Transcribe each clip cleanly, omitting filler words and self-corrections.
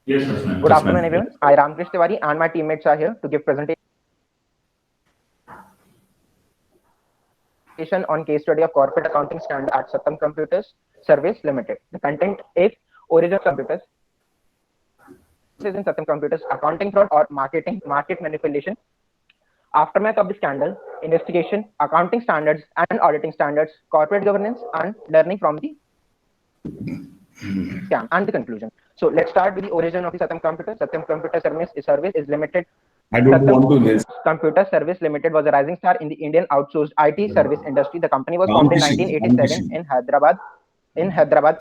Yes, Asman. Good afternoon, everyone. I Ramkrish Tiwari and my teammates are here to give presentation on case study of corporate accounting standard at Satyam Computers Service Limited. The content is Origin Computers is in Satyam Computers accounting fraud or market manipulation. Aftermath of the scandal, investigation, accounting standards and auditing standards, corporate governance, and learning from the scam and the conclusion. So let's start with the origin of the Satyam Computer. Satyam Computer Service is limited. I don't Satyam want to listen. Computer Service Limited was a rising star in the Indian outsourced IT service industry. The company was formed in 1987 in Hyderabad,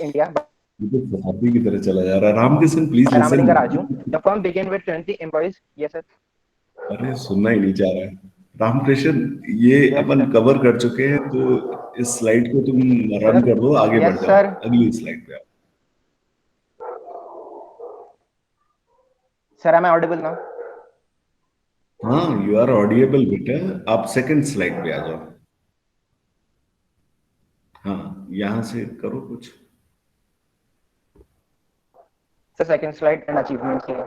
India अभी की तरह चला जा रहा है. Ramkishan please by listen. Ramalinga Raju. The firm began with 20 employees. Yes, sir. अरे सुनना ही नहीं चाह रहा है. रामकृष्ण ये अपन कवर कर चुके हैं, तो इस स्लाइड को तुम रन कर दो, आगे बढ़ जाओ अगली स्लाइड पे. Sir, am I audible now? हाँ, यू आर ऑडिएबल बेटा. आप सेकंड स्लाइड पे आ जाओ. हाँ, यहाँ से करो कुछ. So second slide and achievements here.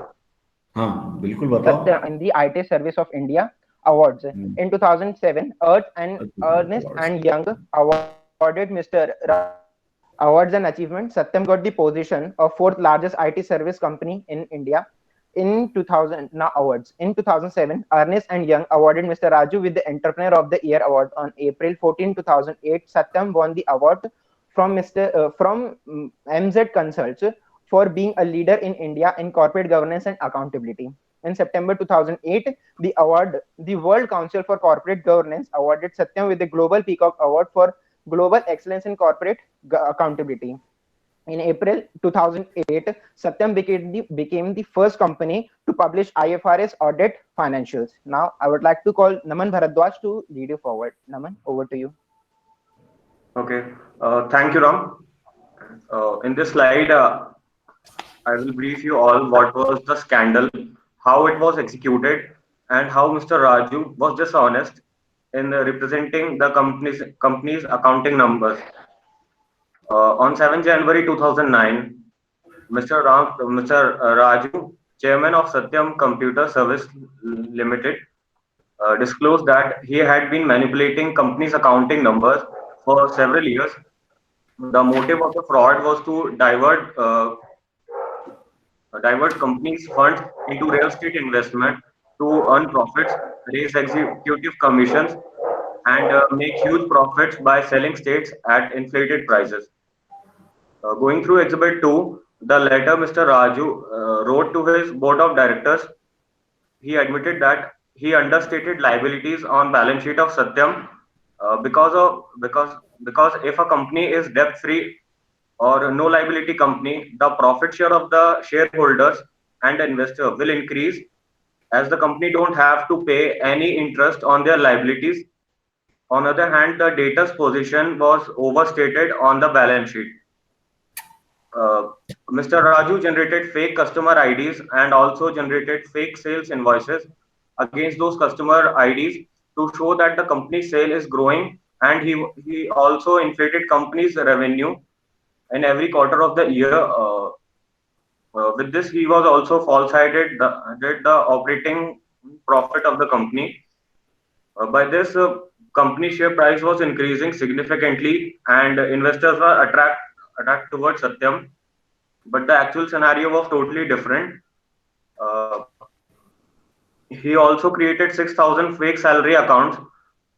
हाँ, बिल्कुल बताओ. Satya in the IT Service of India Awards. In 2007, Ernst and Young awarded Mr. Awards and achievements. Satyam got the position of fourth largest IT service company in India. In 2000 now awards. In 2007, Ernst and Young awarded Mr. Raju with the Entrepreneur of the Year award. On April 14, 2008, Satyam won the award from MZ Consults for being a leader in India in corporate governance and accountability. In September 2008, the World Council for Corporate Governance awarded Satyam with the Global Peacock Award for Global Excellence in Corporate Accountability. In April 2008, Satyam became the first company to publish IFRS audit financials. Now, I would like to call Naman Bharadwaj to lead you forward. Naman, over to you. Okay. Thank you, Ram. In this slide, I will brief you all what was the scandal, how it was executed, and how Mr. Raju was dishonest in representing the company's accounting numbers. On 7 January 2009, Mr. Raju, chairman of Satyam Computer Service Limited, disclosed that he had been manipulating company's accounting numbers for several years. The motive of the fraud was to divert companies' funds into real estate investment to earn profits, raise executive commissions, and make huge profits by selling states at inflated prices. Going through Exhibit 2, the letter Mr. Raju wrote to his board of directors, he admitted that he understated liabilities on balance sheet of Satyam because if a company is debt free or no liability company, the profit share of the shareholders and investor will increase as the company don't have to pay any interest on their liabilities. On the other hand, the debtor's position was overstated on the balance sheet. Mr. Raju generated fake customer IDs and also generated fake sales invoices against those customer IDs to show that the company's sale is growing, and he also inflated company's revenue in every quarter of the year. With this, he was also falsified the operating profit of the company. By this, company share price was increasing significantly, and investors were attracted towards Satyam. But the actual scenario was totally different. He also created 6,000 fake salary accounts,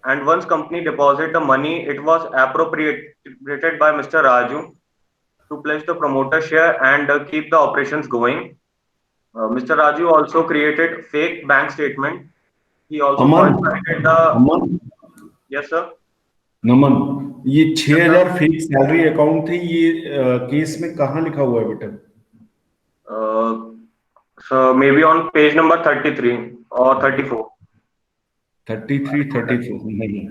and once company deposited the money, it was appropriated by Mr. Raju to pledge the promoter share and keep the operations going. Mr. Raju also created fake bank statement. He also falsified the. Yes, sir. नमन, ये 6,000 fake salary account थे. ये case में कहाँ लिखा हुआ है बेटा? So maybe on page number 33 or 34. 33, 34 नहीं,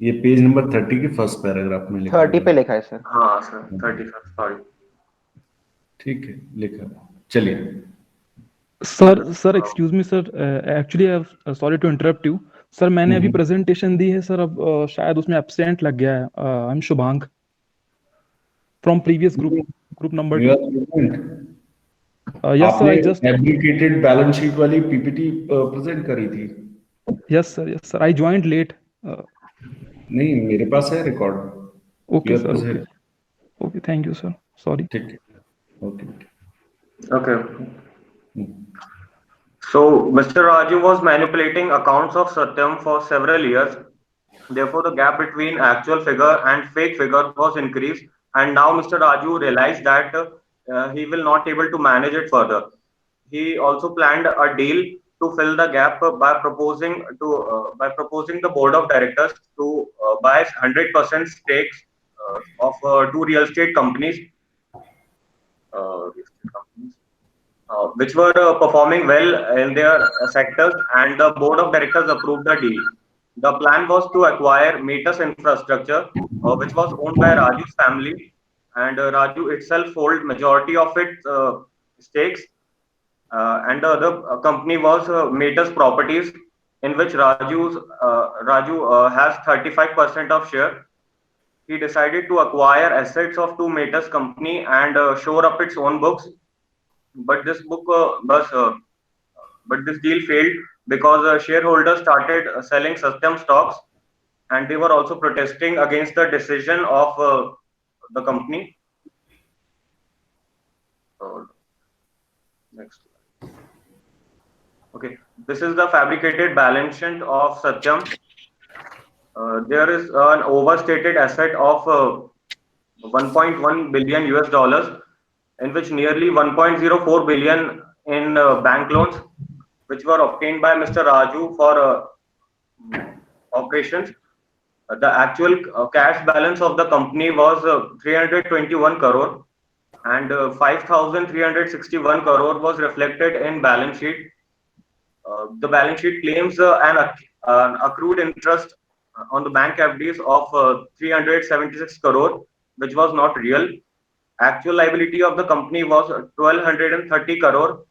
ये पेज नंबर 30 के फर्स्ट पैराग्राफ में लिखा 30 पे लिखा है सर. हाँ सर, 30 सॉरी. ठीक है, लिखा. चलिए sir excuse me sir, actually I sorry to interrupt you sir. मैंने अभी प्रेजेंटेशन दी है सर, अब शायद उसमें एब्सेंट लग गया है. I am Shubhank from previous group number 2. Yes, sir. I just fabricated balance sheet वाली PPT present करी थी. Yes, sir. Yes, sir. I joined late. नहीं, मेरे पास है record. Okay, sir. Okay. Okay. Thank you, sir. Sorry. ठीक है. Okay. Okay. So Mr. Raju was manipulating accounts of Satyam for several years. Therefore, the gap between actual figure and fake figure was increased, and now Mr. Raju realized that he will not able to manage it further. He also planned a deal to fill the gap by proposing the board of directors to buy 100% stakes of two real estate companies, which were performing well in their sectors, and the board of directors approved the deal. The plan was to acquire Metis Infrastructure, which was owned by Raju's family, and Raju itself sold majority of its stakes, and the other company was Metis Properties, in which Raju has 35% of share. He decided to acquire assets of two Metis company and shore up its own books, but this deal failed because shareholders started selling Satyam stocks, and they were also protesting against the decision of the company. Next. Okay, this is the fabricated balance sheet of Satyam. There is an overstated asset of 1.1 billion US dollars, in which nearly 1.04 billion in bank loans, which were obtained by Mr. Raju for operations. The actual cash balance of the company was 321 crore, and 5,361 crore was reflected in balance sheet. The balance sheet claims an accrued interest on the bank FDs of 376 crore, which was not real. Actual liability of the company was 1,230 crore,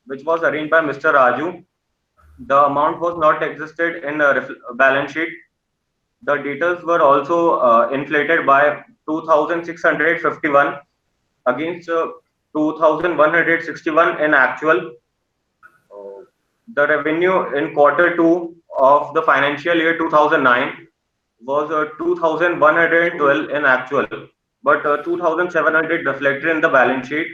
which was arranged by Mr. Raju. The amount was not existed in a balance sheet. The details were also inflated by 2,651 against 2,161 in actual. The revenue in Q2 of the financial year 2009 was 2,112 in actual, but 2,700 reflected in the balance sheet.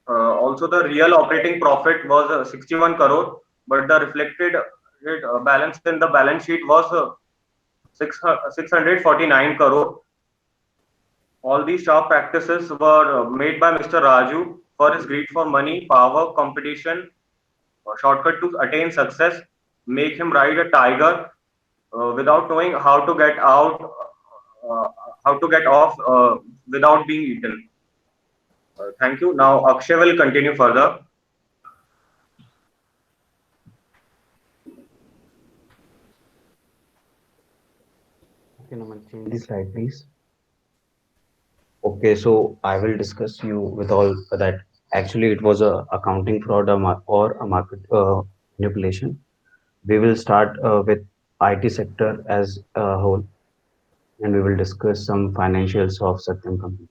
Also, the real operating profit was 61 crore, but the reflected balance in the balance sheet was 649 crore. All these sharp practices were made by Mr. Raju for his greed for money, power, competition, shortcut to attain success, make him ride a tiger without knowing how to get out, how to get off without being eaten. Thank you. Now Akshay will continue further. Okay, Naman, change the slide, please. Okay, so I will discuss you with all that. Actually, it was a accounting fraud or a market manipulation. We will start with IT sector as a whole, and we will discuss some financials of Satyam company.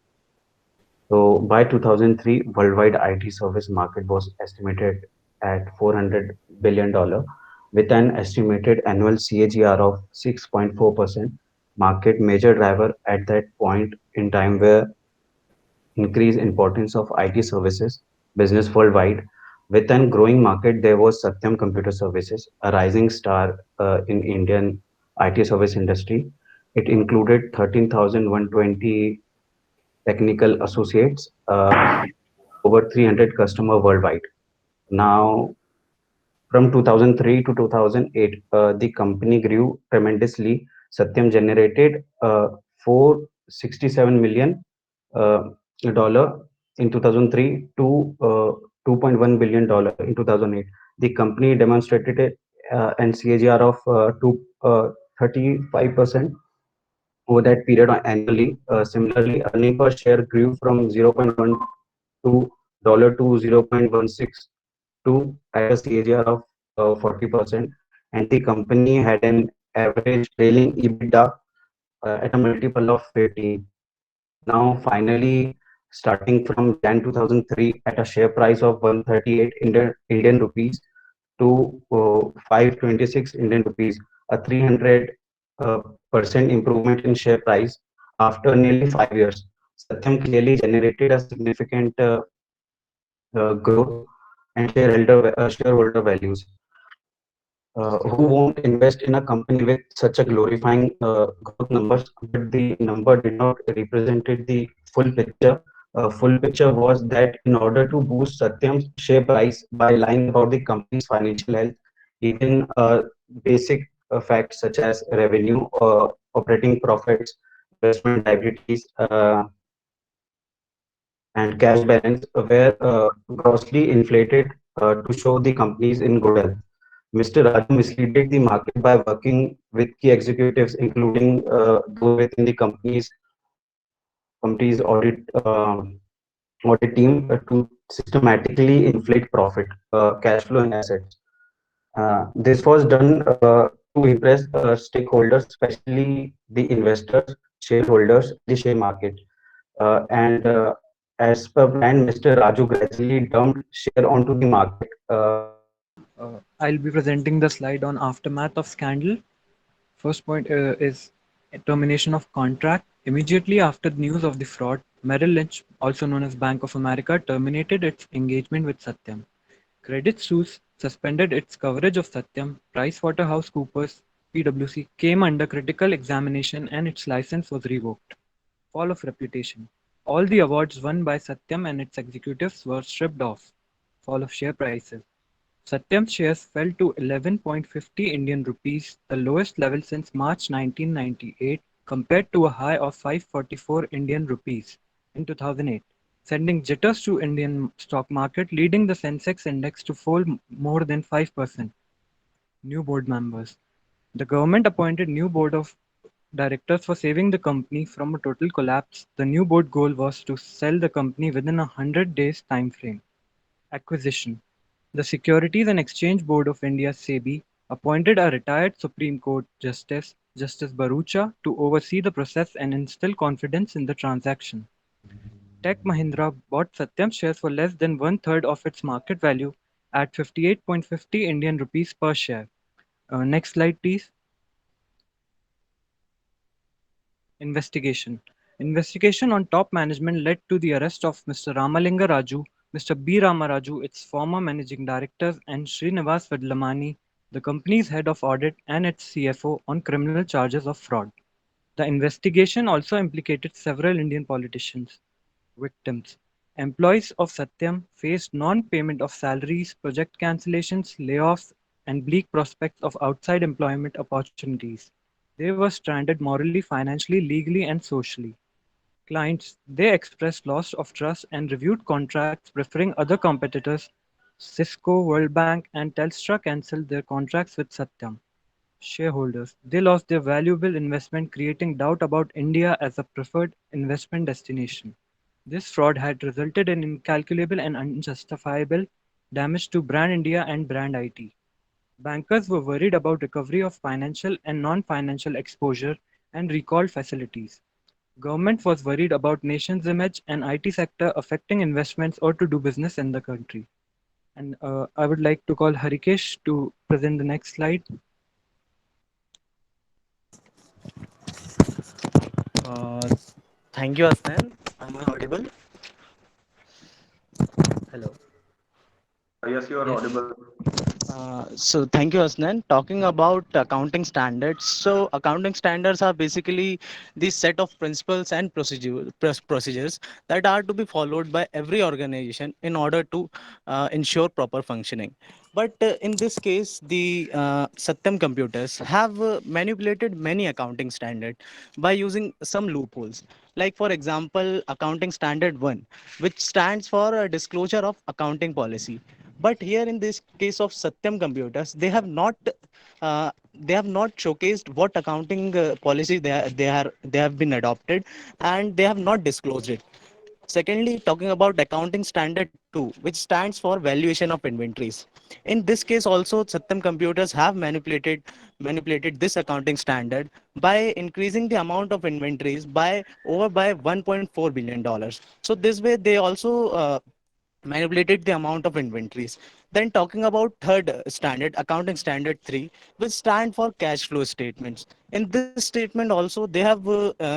So by 2003, worldwide IT service market was estimated at $400 billion with an estimated annual CAGR of 6.4%. Market major driver at that point in time were increased importance of IT services business worldwide. With an growing market, there was Satyam Computer Services, a rising star in Indian IT service industry. It included 13,120 technical associates, over 300 customer worldwide. Now, from 2003 to 2008, the company grew tremendously. Satyam generated 467 million dollar in 2003 to 2.1 billion dollar in 2008. The company demonstrated an CAGR of 35% over that period annually. Similarly, earning per share grew from 0.1 to dollar to 0.162 at a CAGR of 40%, and the company had an average trailing EBITDA at a multiple of 15. Now, finally, starting from Jan 2003 at a share price of 138 Indian rupees to 526 Indian rupees, a 300 percent improvement in share price after nearly 5 years. Satyam clearly generated a significant growth and shareholder values. Who won't invest in a company with such a glorifying growth numbers? But the number did not represented the full picture. Full picture was that in order to boost Satyam's share price by lying about the company's financial health, even basic facts such as revenue, operating profits, investment liabilities, and cash balance were grossly inflated to show the companies in good health. Mr. Raju misleaded the market by working with key executives, including those within the company's audit team, to systematically inflate profit, cash flow, and assets. This was done to impress stakeholders, especially the investors, shareholders, the share market. And as per plan, Mr. Raju gradually dumped share onto the market. I'll be presenting the slide on aftermath of scandal. First point is termination of contract. Immediately after the news of the fraud, Merrill Lynch, also known as Bank of America, terminated its engagement with Satyam. Credit Suisse suspended its coverage of Satyam. PricewaterhouseCoopers (PwC) came under critical examination and its license was revoked. Fall of reputation. All the awards won by Satyam and its executives were stripped off. Fall of share prices. Satyam's shares fell to 11.50 Indian rupees, the lowest level since March 1998, compared to a high of 544 Indian rupees in 2008, sending jitters to Indian stock market, leading the Sensex index to fall more than 5%. New board members. The government appointed new board of directors for saving the company from a total collapse. The new board goal was to sell the company within a 100 days time frame. Acquisition. The Securities and Exchange Board of India (SEBI) appointed a retired Supreme Court Justice, Justice Bharucha, to oversee the process and instill confidence in the transaction. Tech Mahindra bought Satyam shares for less than one-third of its market value at 58.50 Indian rupees per share. Next slide, please. Investigation. Investigation on top management led to the arrest of Mr. Ramalinga Raju, Mr. B. Ramaraju, its former managing director, and Srinivas Vedlamani, the company's head of audit, and its CFO, on criminal charges of fraud. The investigation also implicated several Indian politicians. Victims. Employees of Satyam faced non-payment of salaries, project cancellations, layoffs, and bleak prospects of outside employment opportunities. They were stranded morally, financially, legally, and socially. Clients, they expressed loss of trust and reviewed contracts, preferring other competitors. Cisco, World Bank, and Telstra cancelled their contracts with Satyam. Shareholders, they lost their valuable investment, creating doubt about India as a preferred investment destination. This fraud had resulted in incalculable and unjustifiable damage to brand India and brand IT. Bankers were worried about recovery of financial and non-financial exposure and recalled facilities. Government was worried about nation's image and IT sector affecting investments or to do business in the country. And I would like to call Harikesh to present the next slide. Uh, Thank you, Asnan. Am I audible? Hello. Yes, you are Yes. audible. So thank you, Asnan. Talking about accounting standards. So accounting standards are basically the set of principles and procedures that are to be followed by every organization in order to ensure proper functioning. But in this case, the Satyam computers have manipulated many accounting standards by using some loopholes. Like for example, accounting standard 1, which stands for disclosure of accounting policy. But here in this case of Satyam computers, they have not showcased what accounting policy they have been adopted, and they have not disclosed it. Secondly, talking about accounting standard 2, which stands for valuation of inventories. In this case also, Satyam Computers have manipulated this accounting standard by increasing the amount of inventories by 1.4 billion dollars. So this way they also manipulated the amount of inventories. Then talking about third standard, accounting standard 3, which stand for cash flow statements. In this statement also, they have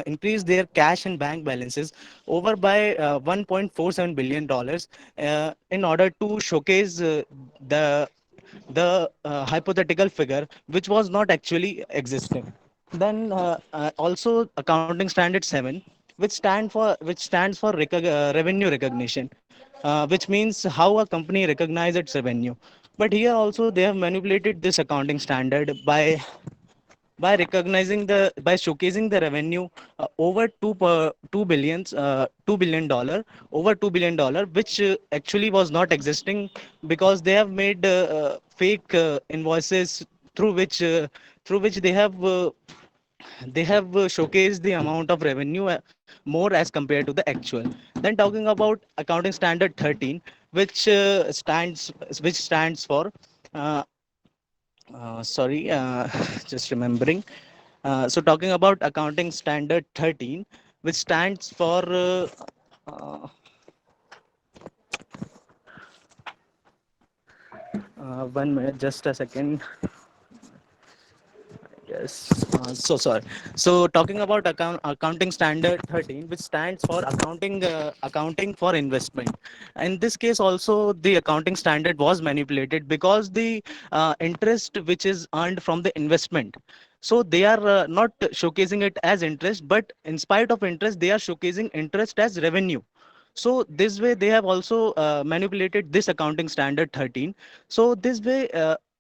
increased their cash and bank balances over by 1.47 billion dollars in order to showcase the hypothetical figure which was not actually existing. Then also accounting standard 7, which stands for revenue recognition, which means how a company recognize its revenue. But here also they have manipulated this accounting standard by showcasing the revenue over 2 billion dollar, over 2 billion dollar, which actually was not existing, because they have made fake invoices through which they have showcased the amount of revenue more as compared to the actual. Then talking about accounting standard 13, which stands for uh, sorry, just remembering. So talking about accounting standard 13, which stands for uh, 1 minute, just a second. Yes, so sorry. So talking about accounting standard 13, which stands for accounting for investment. In this case, also the accounting standard was manipulated because the interest which is earned from the investment. So they are not showcasing it as interest, but in spite of interest, they are showcasing interest as revenue. So this way, they have also manipulated this accounting standard 13. So this way,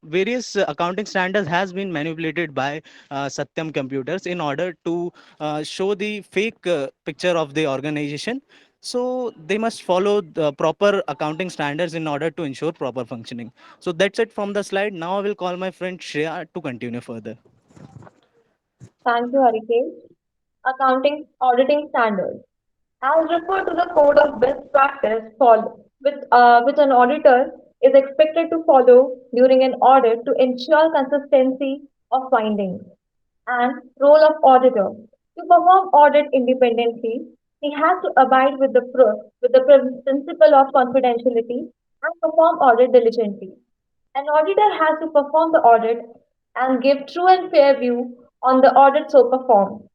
various accounting standards has been manipulated by Satyam Computers in order to show the fake picture of the organization. So they must follow the proper accounting standards in order to ensure proper functioning. So that's it from the slide. Now I will call my friend Shreya to continue further. Thank you, Harikesh. Accounting auditing standards. As referred to the code of best practice which an auditor is expected to follow during an audit to ensure consistency of findings. And role of auditor. To perform audit independently, he has to abide with the principle of confidentiality and perform audit diligently. An auditor has to perform the audit and give true and fair view on the audit so performed.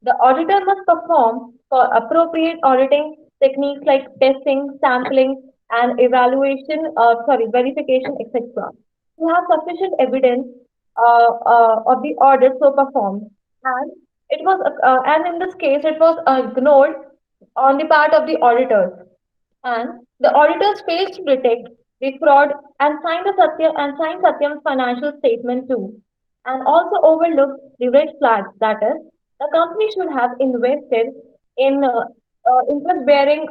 The auditor must perform for appropriate auditing techniques like testing, sampling, and verification, etc. To have sufficient evidence of the audit so performed, and and in this case, it was ignored on the part of the auditors, and the auditors failed to detect the fraud and signed Satyam's financial statement too, and also overlooked the red flags. That is, the company should have invested in interest-bearing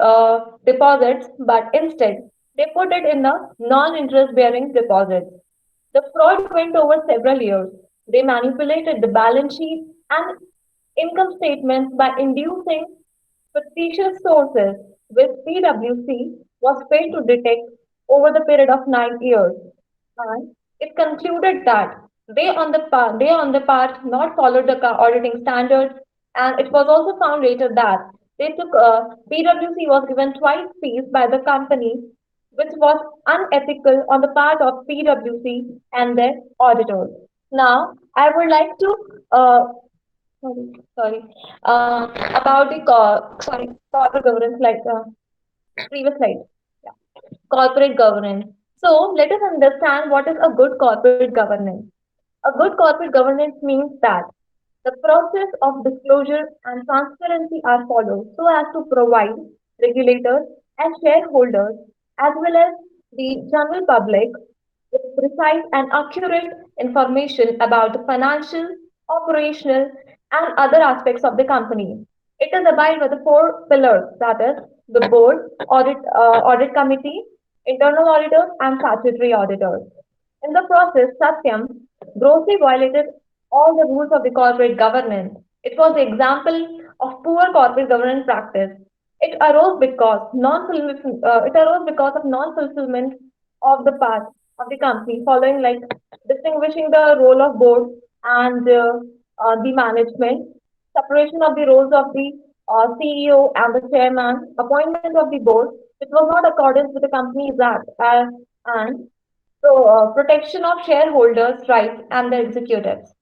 deposits, but instead they put it in the non-interest-bearing deposits. The fraud went over several years. They manipulated the balance sheet and income statements by inducing fictitious sources, which PwC was failed to detect over the period of 9 years. And it concluded that they on the part not followed the auditing standards, and it was also found later that PwC was given twice fees by the company, which was unethical on the part of PwC and their auditors. Now, I would like to sorry, sorry, about the corporate governance, like previous slide. Yeah. Corporate governance. So let us understand what is a good corporate governance. A good corporate governance means that the process of disclosure and transparency are followed so as to provide regulators and shareholders, as well as the general public, with precise and accurate information about the financial, operational, and other aspects of the company. It is abided by the four pillars, that is, the board, audit committee, internal auditors, and statutory auditors. In the process, Satyam grossly violated all the rules of the corporate governance. It was the example of poor corporate governance practice. It arose because of non-fulfillment of the part of the company, following like distinguishing the role of board and the management, separation of the roles of the CEO and the chairman, appointment of the board, which was not accordance with the Companies Act, and so protection of shareholders' rights and the executives.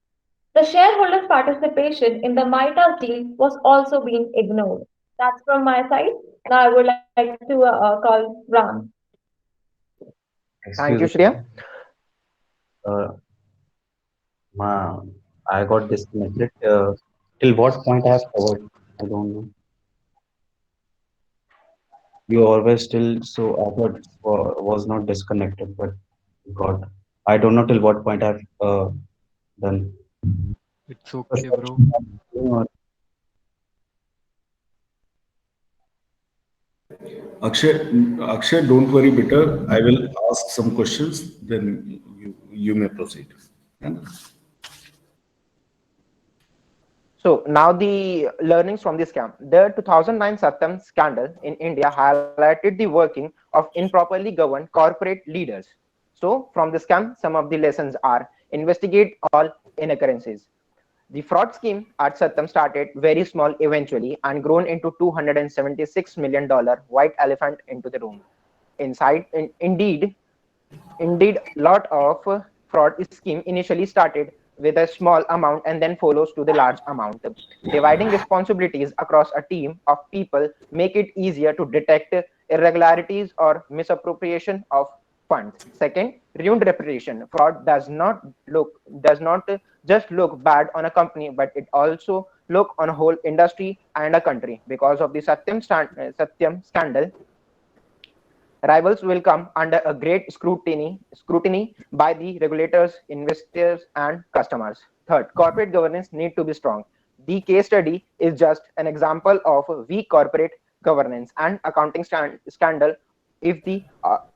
The shareholders' participation in the Mitas deal was also being ignored. That's from my side. Now I would like to call Ram. Thank Excuse you, me. Shreya. Uh, I got disconnected. Till what point I have covered? I don't know. You always still, so I thought was not disconnected, but got. I don't know till what point I've done. It's First okay, bro. question, Akshay, don't worry, better. I will ask some questions, then you may proceed. Yeah? So now the learnings from the scam. The 2009 Satyam scandal in India highlighted the working of improperly governed corporate leaders. So from the scam, some of the lessons are: investigate all inaccuracies. The fraud scheme at Satyam started very small eventually and grown into $276 million white elephant into the room. Indeed, lot of fraud scheme initially started with a small amount and then follows to the large amount. Dividing responsibilities across a team of people make it easier to detect irregularities or misappropriation of funds. Second, ruined reputation. Fraud does not just look bad on a company, but it also look on a whole industry and a country. Because of the Satyam scandal, rivals will come under a great scrutiny by the regulators, investors, and customers. Third, corporate governance need to be strong. The case study is just an example of weak corporate governance and accounting scandal. If the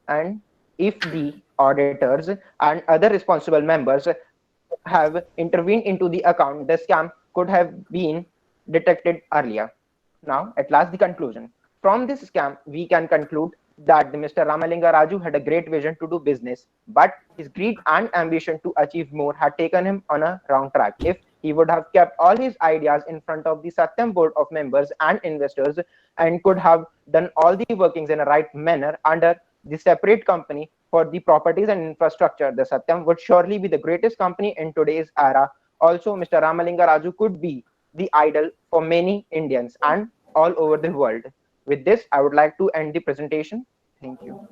and if the auditors and other responsible members have intervened into the account, the scam could have been detected earlier. Now, at last, the conclusion. From this scam, we can conclude that Mr. Ramalinga Raju had a great vision to do business, but his greed and ambition to achieve more had taken him on a wrong track. If he would have kept all his ideas in front of the Satyam board of members and investors and could have done all the workings in a right manner under the separate company for the properties and infrastructure, the Satyam would surely be the greatest company in today's era. Also, Mr. Ramalinga Raju could be the idol for many Indians and all over the world. With this, I would like to end the presentation. Thank you.